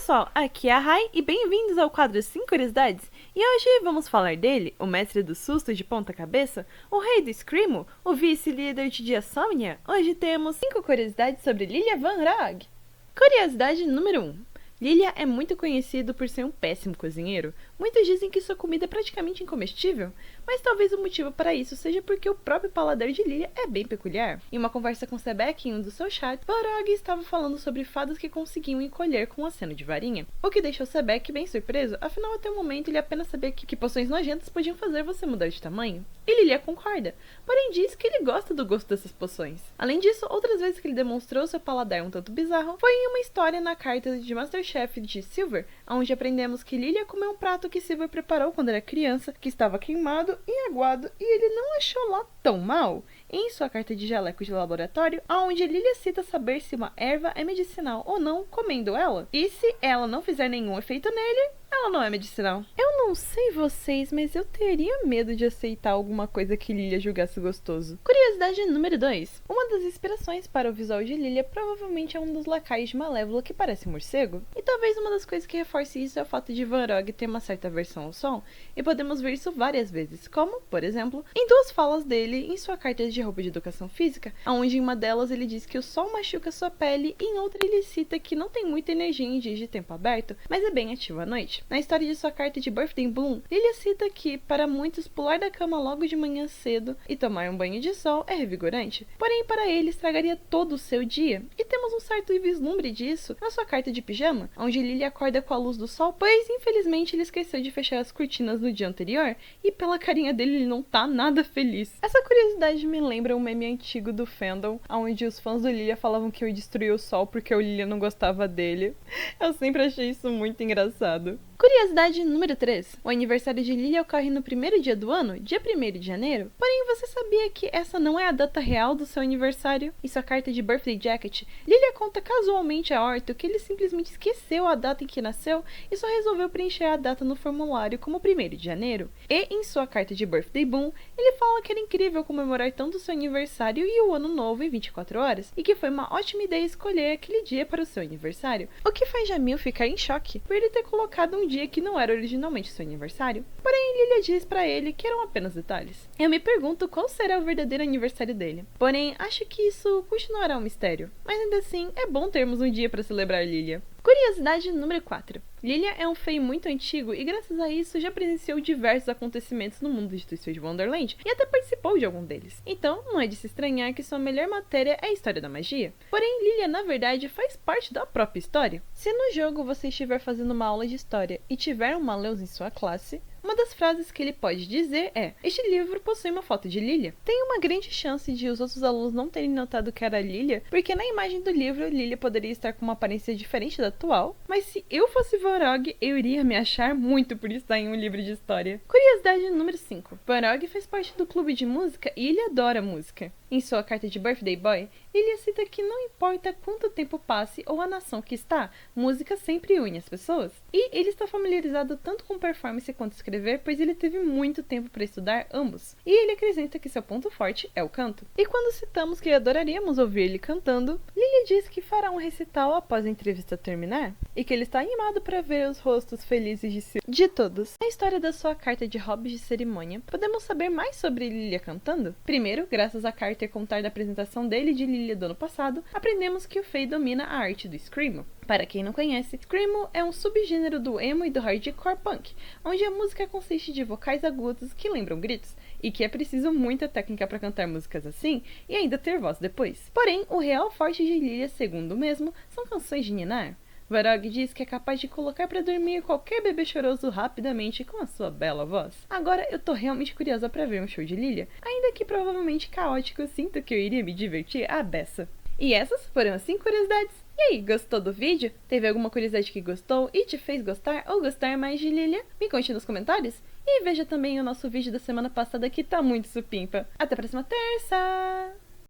pessoal, aqui é a Rai e bem-vindos ao quadro 5 Curiosidades. E hoje vamos falar dele, o mestre do susto de ponta cabeça, o rei do Screamo, o vice-líder de Diasomnia. Hoje temos 5 curiosidades sobre Lilia Van Rog. Curiosidade número 1. Lilia é muito conhecido por ser um péssimo cozinheiro. Muitos dizem que sua comida é praticamente incomestível, mas talvez o motivo para isso seja porque o próprio paladar de Lilia é bem peculiar. Em uma conversa com Sebek em um dos seus chats, Van Rog estava falando sobre fadas que conseguiam encolher com um aceno de varinha, o que deixou Sebek bem surpreso, afinal até o momento ele apenas sabia que poções nojentas podiam fazer você mudar de tamanho. E Lilia concorda, porém diz que ele gosta do gosto dessas poções. Além disso, outras vezes que ele demonstrou seu paladar um tanto bizarro foi em uma história na carta de Masterchef de Silver, onde aprendemos que Lilia comeu um prato que Silver preparou quando era criança, que estava queimado e aguado, e ele não achou lá tão mal. Em sua carta de jaleco de laboratório, onde Lilia cita saber se uma erva é medicinal ou não comendo ela, e se ela não fizer nenhum efeito nele, ela não é medicinal. Eu não sei vocês, mas eu teria medo de aceitar alguma coisa que Lilia julgasse gostoso. Curiosidade número 2. Uma das inspirações para o visual de Lilia provavelmente é um dos lacaios de Malévola que parece um morcego. E talvez uma das coisas que reforce isso é o fato de Van Rog ter uma certa aversão ao som, e podemos ver isso várias vezes, como, por exemplo, em duas falas dele em sua carta de roupa de educação física, onde em uma delas ele diz que o sol machuca sua pele e em outra ele cita que não tem muita energia em dias de tempo aberto, mas é bem ativo à noite. Na história de sua carta de Birthday Bloom, Lilia cita que, para muitos, pular da cama logo de manhã cedo e tomar um banho de sol é revigorante, porém para ele estragaria todo o seu dia. E temos um certo vislumbre disso na sua carta de pijama, onde Lilia acorda com a luz do sol, pois infelizmente ele esqueceu de fechar as cortinas no dia anterior e pela carinha dele ele não tá nada feliz. Essa curiosidade me lembra um meme antigo do fandom, onde os fãs do Lilia falavam que eu destruía o sol porque o Lilia não gostava dele. Eu sempre achei isso muito engraçado. Curiosidade número 3. O aniversário de Lilia ocorre no primeiro dia do ano, dia 1º de janeiro. Porém, você sabia que essa não é a data real do seu aniversário? Em sua carta de Birthday Jacket, Lilia conta casualmente a Orto que ele simplesmente esqueceu a data em que nasceu e só resolveu preencher a data no formulário como 1º de janeiro. E em sua carta de Birthday Boom, ele fala que era incrível comemorar tanto o seu aniversário e o ano novo em 24 horas, e que foi uma ótima ideia escolher aquele dia para o seu aniversário. O que faz Jamil ficar em choque por ele ter colocado um dia que não era originalmente seu aniversário. Porém, Lilia diz pra ele que eram apenas detalhes. Eu me pergunto qual será o verdadeiro aniversário dele. Porém, acho que isso continuará um mistério. Mas ainda assim, é bom termos um dia para celebrar Lilia. Curiosidade número 4. Lilia é um Fey muito antigo e graças a isso já presenciou diversos acontecimentos no mundo de Twisted Wonderland e até participou de algum deles. Então, não é de se estranhar que sua melhor matéria é a história da magia. Porém, Lilia na verdade faz parte da própria história. Se no jogo você estiver fazendo uma aula de história e tiver um Maleus em sua classe, uma das frases que ele pode dizer é: este livro possui uma foto de Lilia. Tem uma grande chance de os outros alunos não terem notado que era Lilia, porque na imagem do livro, Lilia poderia estar com uma aparência diferente da atual, mas se eu fosse Van Rog, eu iria me achar muito por estar em um livro de história. Curiosidade número 5. Van Rog faz parte do clube de música e ele adora música. Em sua carta de Birthday Boy, Lilia cita que não importa quanto tempo passe ou a nação que está, música sempre une as pessoas. E ele está familiarizado tanto com performance quanto escrever, pois ele teve muito tempo para estudar ambos. E ele acrescenta que seu ponto forte é o canto. E quando citamos que adoraríamos ouvir ele cantando, Lilia diz que fará um recital após a entrevista terminar, e que ele está animado para ver os rostos felizes de todos. Na história da sua carta de hobbies de cerimônia, podemos saber mais sobre Lilia cantando? Primeiro, graças à carta e contar da apresentação dele de Lilia do ano passado, aprendemos que o Fey domina a arte do Screamo. Para quem não conhece, Screamo é um subgênero do emo e do hardcore punk, onde a música consiste de vocais agudos que lembram gritos, e que é preciso muita técnica para cantar músicas assim e ainda ter voz depois. Porém, o real forte de Lilia, segundo o mesmo, são canções de ninar. Van Rog diz que é capaz de colocar para dormir qualquer bebê choroso rapidamente com a sua bela voz. Agora eu tô realmente curiosa para ver um show de Lilia, ainda que provavelmente caótico, sinto que eu iria me divertir à beça. E essas foram as 5 curiosidades. E aí, gostou do vídeo? Teve alguma curiosidade que gostou e te fez gostar ou gostar mais de Lilia? Me conte nos comentários. E veja também o nosso vídeo da semana passada que tá muito supimpa. Até a próxima terça!